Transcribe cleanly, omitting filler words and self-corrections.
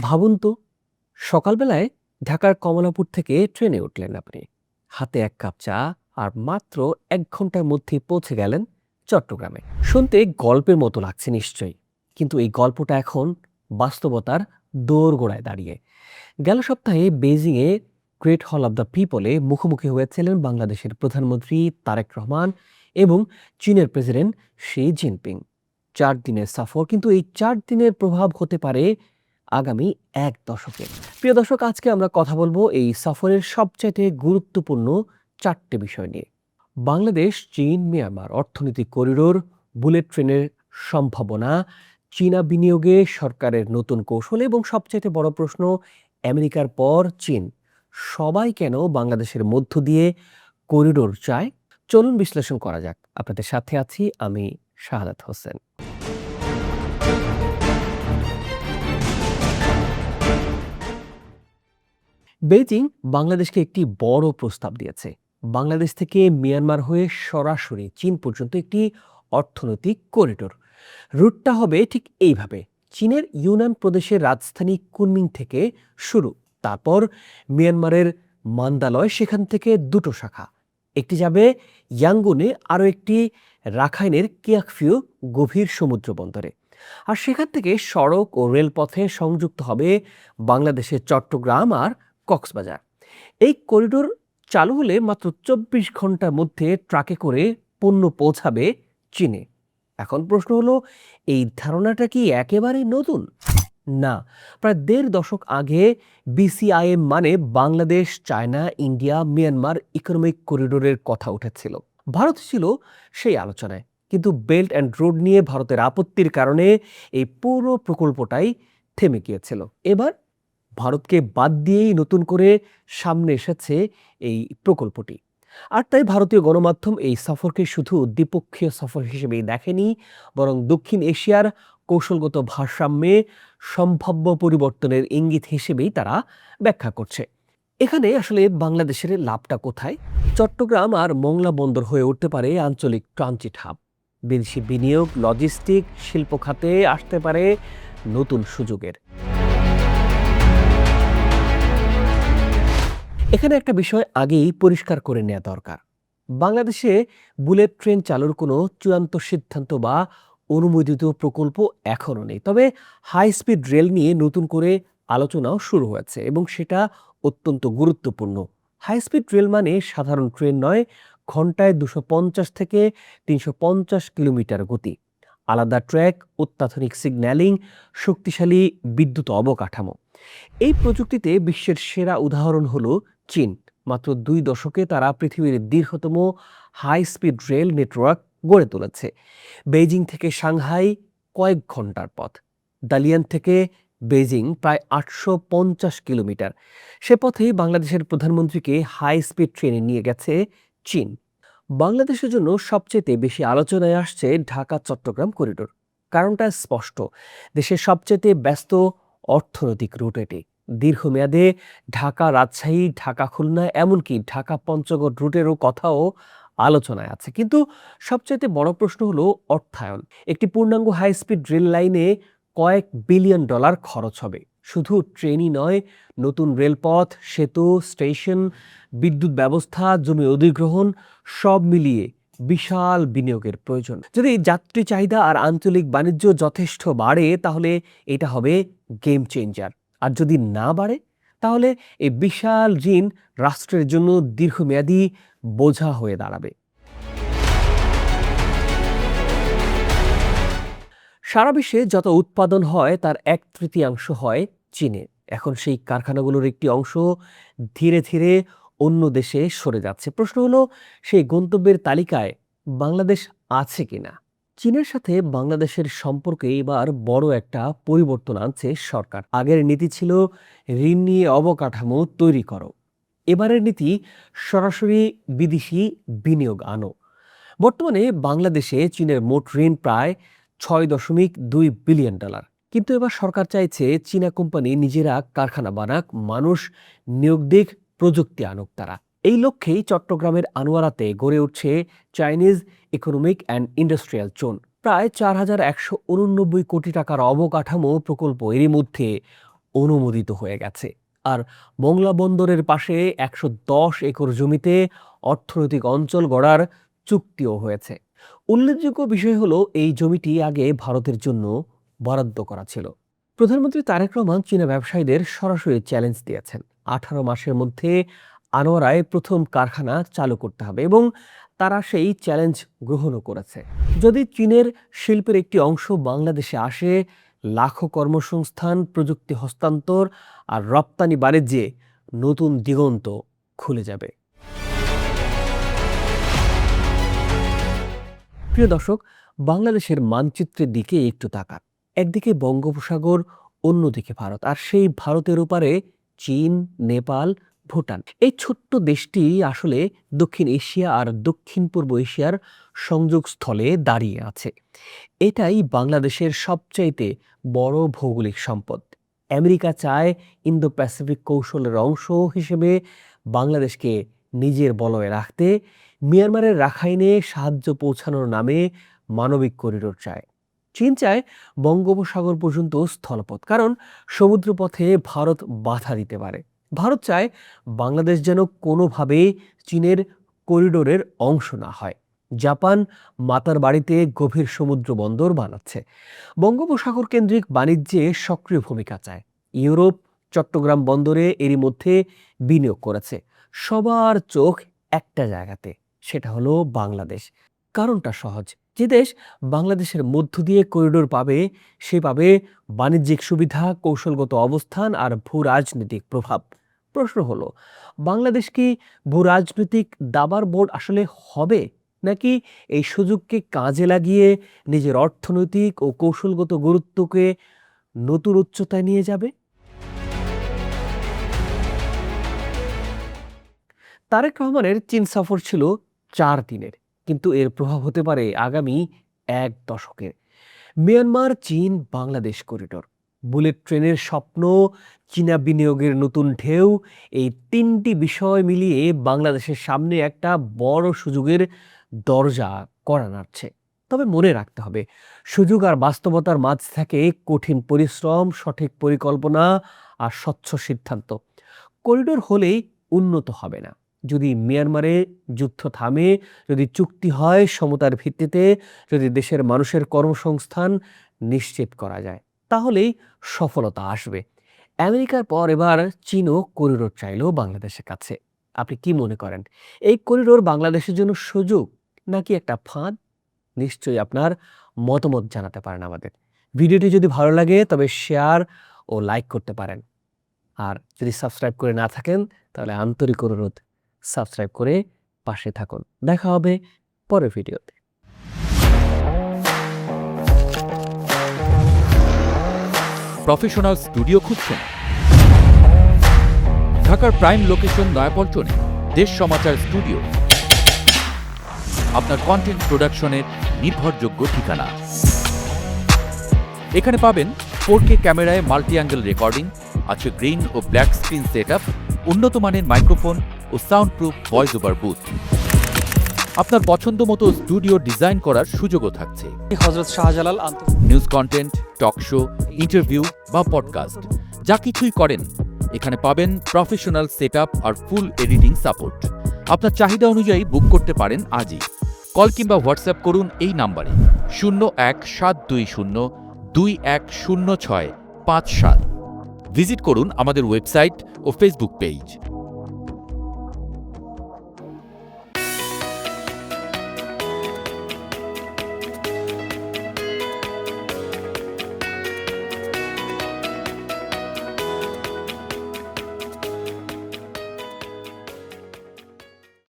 ভাবুন তো, সকালবেলায় ঢাকার কমলাপুর থেকে ট্রেনে উঠলেন আপনি। হাতে এক কাপ চা, আর মাত্র ১ ঘন্টার মধ্যেই পৌঁছে গেলেন চট্টগ্রামে। শুনতে গল্পের মতো লাগছে নিশ্চয়ই, কিন্তু এই গল্পটা এখন বাস্তবতার দোরগোড়ায় দাঁড়িয়ে। গেল সপ্তাহে বেইজিংয়ে গ্রেট হল অব দ্য পিপলে মুখোমুখি হয়েছিলেন বাংলাদেশের প্রধানমন্ত্রী তারেক রহমান এবং চীনের প্রেসিডেন্ট শি জিনপিং। ৪ দিনের সফর, কিন্তু এই ৪ দিনের প্রভাব হতে পারে আগামী ১ দশকে। প্রিয় দর্শক, আজকে আমরা কথা বলবো এই সফরের সবচাইতে গুরুত্বপূর্ণ ৪টে বিষয় নিয়ে। বাংলাদেশ, চীন, মিয়ানমার অর্থনৈতিক করিডোর, বুলেট ট্রেনের সম্ভাবনা, চীনা বিনিয়োগে সরকারের নতুন কৌশল এবং সবচাইতে বড় প্রশ্ন, আমেরিকার পর চীন সবাই কেন বাংলাদেশের মধ্য দিয়ে করিডোর চায়। চলুন বিশ্লেষণ করা যাক। আপনাদের সাথে আছি আমি, শাহাদাত হোসেন। বেইজিং বাংলাদেশকে একটি বড় প্রস্তাব দিয়েছে। বাংলাদেশ থেকে মিয়ানমার হয়ে সরাসরি চীন পর্যন্ত একটি অর্থনৈতিক করিডোর। রুটটা হবে ঠিক এইভাবে: চীনের ইউনান প্রদেশের রাজধানী কুনমিং থেকে শুরু, তারপর মিয়ানমারের মান্দালয়, সেখান থেকে দুটো শাখা, একটি যাবে ইয়াঙ্গুনে, আরও একটি রাখাইনের কিয়াকফিউ গভীর সমুদ্র বন্দরে। আর সেখান থেকে সড়ক ও রেলপথে সংযুক্ত হবে বাংলাদেশের চট্টগ্রাম আর কক্সবাজার। এই করিডোর চালু হলে মাত্র ২৪ ঘন্টার মধ্যে ট্রাকে করে পণ্য পৌঁছাবে চীনে। এখন প্রশ্ন হলো, এই ধারণাটা কি একেবারেই নতুন? না, প্রায় ১.৫ দশক আগে বিসিআইএম মানে Bangladesh, China, India, Myanmar economic করিডোরের কথা উঠেছিল। ভারত ছিল সেই আলোচনায়, কিন্তু বেল্ট অ্যান্ড রোড নিয়ে ভারতের আপত্তির কারণে এই পুরো প্রকল্পটাই থেমে গিয়েছিল। এবার ভারতকে বাদ দিয়েই নতুন করে সামনে এসেছে এই প্রকল্পটি। আর তাই ভারতীয় গণমাধ্যম এই সফরকে শুধু দ্বিপক্ষীয় সফর হিসেবেই দেখেনি, বরং দক্ষিণ এশিয়ার কৌশলগত ভারসাম্যে সম্ভাব্য পরিবর্তনের ইঙ্গিত হিসেবেই তারা ব্যাখ্যা করছে। এখানে আসলে বাংলাদেশের লাভটা কোথায়? চট্টগ্রাম আর মোংলা বন্দর হয়ে উঠতে পারে আঞ্চলিক ট্রানজিট হাব। বিদেশি বিনিয়োগ, লজিস্টিক, শিল্প খাতে আসতে পারে নতুন সুযোগের। এখানে একটা বিষয় আগেই পরিষ্কার করে নেওয়া দরকার। বাংলাদেশে বুলেট ট্রেন চালুর কোনো চূড়ান্ত সিদ্ধান্ত বা অনুমোদিত প্রকল্প এখনও নেই, তবে হাই স্পিড রেল নিয়ে নতুন করে আলোচনাও শুরু হয়েছে এবং সেটা অত্যন্ত গুরুত্বপূর্ণ। হাই স্পিড রেল মানে সাধারণ ট্রেন নয়, ঘন্টায় ২৫০ থেকে ৩৫০ কিলোমিটার গতি, আলাদা ট্র্যাক, অত্যাধুনিক সিগন্যালিং, শক্তিশালী বিদ্যুৎ অবকাঠামো। এই প্রযুক্তিতে বিশ্বের সেরা উদাহরণ হলো চীন। মাত্র ২ দশকে তারা পৃথিবীর দীর্ঘতম হাই স্পিড রেল নেটওয়ার্ক গড়ে তুলেছে। বেইজিং থেকে সাংহাই কয়েক ঘন্টার পথ, দালিয়ান থেকে বেইজিং প্রায় ৮৫০ কিলোমিটার। সে পথেই বাংলাদেশের প্রধানমন্ত্রীকে হাই স্পিড ট্রেনে নিয়ে গেছে চীন। বাংলাদেশের জন্য সবচেয়ে বেশি আলোচনায় আসছে ঢাকা চট্টগ্রাম করিডোর। কারণটা স্পষ্ট, দেশের সবচেয়ে ব্যস্ত অর্থনৈতিক রুট এটি। দীর্ঘমেয়াদে ঢাকা রাজশাহী, ঢাকা খুলনা, এমনকি ঢাকা পঞ্চগড় রুটেরও কথাও আলোচনায় আছে। কিন্তু সবচেয়ে বড় প্রশ্ন হলো অর্থায়ন। একটি পূর্ণাঙ্গ হাই স্পিড রেল লাইনে কয়েক বিলিয়ন ডলার খরচ হবে। শুধু ট্রেনই নয়, নতুন রেলপথ, সেতু, স্টেশন, বিদ্যুৎ ব্যবস্থা, জমি অধিগ্রহণ, সব মিলিয়ে বিশাল বিনিয়োগের প্রয়োজন। যদি যাত্রী চাহিদা আর আঞ্চলিক বাণিজ্য যথেষ্ট বাড়ে, তাহলে এটা হবে গেম চেঞ্জার। আর যদি না বাড়ে, তাহলে এই বিশাল ঋণ রাষ্ট্রের জন্য দীর্ঘমেয়াদী বোঝা হয়ে দাঁড়াবে। সারা বিশ্বে যত উৎপাদন হয় তার ১/৩ হয় চীনে। এখন সেই কারখানাগুলোর একটি অংশ ধীরে ধীরে অন্য দেশে সরে যাচ্ছে। প্রশ্ন হলো, সেই গন্তব্যের তালিকায় বাংলাদেশ আছে কিনা? চীনের সাথে বাংলাদেশের সম্পর্কে এবার বড় একটা পরিবর্তন আনছে সরকার। আগের নীতি ছিল ঋণ নিয়ে অবকাঠামো তৈরি করো, এবারের নীতি সরাসরি বিদেশি বিনিয়োগ আনো। বর্তমানে বাংলাদেশে চীনের মোট ঋণ প্রায় $৬.২ বিলিয়ন। কিন্তু এবার সরকার চাইছে চীনা কোম্পানি নিজেরা কারখানা বানাক, মানুষ নিয়োগ দিক, প্রযুক্তি আনুক তারা। এই লক্ষ্যেই চট্টগ্রামের আনোয়ারাতে গড়ে উঠছে Chinese economic and industrial zone. প্রায় ৪,১৮৯ কোটি টাকার অবকাঠামো প্রকল্প এরই মধ্যে অনুমোদিত হয়ে গেছে। আর মোংলা বন্দরের পাশে ১১০ একর জমিতে অর্থনৈতিক অঞ্চল গড়ার চুক্তিও হয়েছে। উল্লেখযোগ্য বিষয় হলো এই জমিটি আগে ভারতের জন্য বরাদ্দ করা ছিল। প্রধানমন্ত্রী তারেক রহমান চীনা ব্যবসায়ীদের সরাসরি চ্যালেঞ্জ দিয়েছেন, ১৮ মাসের মধ্যে আনোয়ারায় প্রথম কারখানা চালু করতে হবে এবং তারা সেই চ্যালেঞ্জ গ্রহণও করেছে। যদি চীনের শিল্পের একটি অংশ বাংলাদেশে আসে, লাখো কর্মসংস্থান, প্রযুক্তি হস্তান্তর আর রপ্তানি বাণিজ্যে নতুন দিগন্ত খুলে যাবে। প্রিয় দর্শক, বাংলাদেশের মানচিত্রের দিকে একটু তাকান। একদিকে বঙ্গোপসাগর, অন্যদিকে ভারত, আর সেই ভারতের ওপারে চীন, নেপাল, ভুটান। এই ছোট্ট দেশটি আসলে দক্ষিণ এশিয়া আর দক্ষিণ পূর্ব এশিয়ার সংযোগস্থলে দাঁড়িয়ে আছে। এটাই বাংলাদেশের সবচাইতে বড় ভৌগোলিক সম্পদ। আমেরিকা চায় ইন্দো প্যাসিফিক কৌশলের অংশ হিসেবে বাংলাদেশকে নিজের বলয়ে রাখতে। মিয়ানমারের রাখাইনে সাহায্য পৌঁছানোর নামে মানবিক করিডোর চায়। চীন চায় বঙ্গোপসাগর পর্যন্ত স্থলপথ, কারণ সমুদ্রপথে ভারত বাধা দিতে পারে। ভারত চায় বাংলাদেশ যেন কোনোভাবেই চীনের করিডোরের অংশ না হয়। জাপান মাতার বাড়িতে গভীর সমুদ্র বন্দর বানাচ্ছে। বঙ্গোপসাগর কেন্দ্রিক বাণিজ্যে সক্রিয় ভূমিকা চায়। ইউরোপ চট্টগ্রাম বন্দরে এরই মধ্যে বিনিয়োগ করেছে। সবার চোখ একটা জায়গাতে, সেটা হলো বাংলাদেশ। কারণটা সহজ, যে দেশ বাংলাদেশের মধ্য দিয়ে করিডোর পাবে, সে পাবে বাণিজ্যিক সুবিধা, কৌশলগত অবস্থান আর ভূ রাজনৈতিক প্রভাব। প্রশ্ন হলো, বাংলাদেশ কি ভূ রাজনৈতিক দাবার বোর্ড আসলে হবে, নাকি এই সুযোগকে কাজে লাগিয়ে নিজের অর্থনৈতিক ও কৌশলগত গুরুত্বকে নতুন উচ্চতায় নিয়ে যাবে? তারেক রহমানের চীন সফর ছিল 4 দিনের, কিন্তু এর প্রভাব হতে পারে আগামী 1 দশকের। মিয়ানমার, চীন, বাংলাদেশ করিডোর, বুলেট ট্রেনের স্বপ্ন, চীনা বিনিয়োগের নতুন ঢেউ, এই 3টি বিষয় মিলিয়ে বাংলাদেশের সামনে একটা বড় সুযোগের দরজা কড়া নাড়ছে। তবে মনে রাখতে হবে, সুযোগ আর বাস্তবতার মাঝ থাকে কঠিন পরিশ্রম, সঠিক পরিকল্পনা আর স্বচ্ছ সিদ্ধান্ত। করিডোর হলেই উন্নত হবে না। যদি মিয়ানমারে যুদ্ধ থামে, যদি চুক্তি হয় সমতার ভিত্তিতে, যদি দেশের মানুষের কর্মসংস্থান নিশ্চিত করা যায়, তাহলেই সফলতা আসবে। আমেরিকার পর এবার চীনও করিডোর চাইল বাংলাদেশের কাছে। আপনি কি মনে করেন, এই করিডোর বাংলাদেশের জন্য সুযোগ নাকি একটা ফাঁদ? নিশ্চয়ই আপনার মতামত জানাতে পারেন আমাদের। ভিডিওটি যদি ভালো লাগে তবে শেয়ার ও লাইক করতে পারেন। আর যদি সাবস্ক্রাইব করে না থাকেন তাহলে আন্তরিক অনুরোধ, সাবস্ক্রাইব করে পাশে থাকুন। দেখা হবে পরের ভিডিওতে। প্রফেশনাল স্টুডিও খুঁজছেন? ঢাকার প্রাইম লোকেশন নয়াপল্টনে দেশ সমাচার স্টুডিও আপনার কন্টেন্ট প্রোডাকশনের নির্ভরযোগ্য ঠিকানা। এখানে পাবেন 4K ক্যামেরায় মাল্টি অ্যাঙ্গেল রেকর্ডিং, আছে গ্রিন ও ব্ল্যাক স্ক্রিন সেটআপ, উন্নত মানের মাইক্রোফোন ও sound proof voice over booth. আপনার পছন্দ মতো স্টুডিও ডিজাইন করার সুযোগও থাকছে। Hazrat Shahjalal news content, talk show, interview বা পডকাস্ট, যা কিছুই করেন এখানে পাবেন প্রফেশনাল সেটআপ আর ফুল এডিটিং সাপোর্ট। আপনার চাহিদা অনুযায়ী বুক করতে পারেন আজই। কল কিংবা হোয়াটসঅ্যাপ করুন এই নাম্বারে 01-720-210657। ভিজিট করুন আমাদের ওয়েবসাইট ও ফেসবুক পেজ।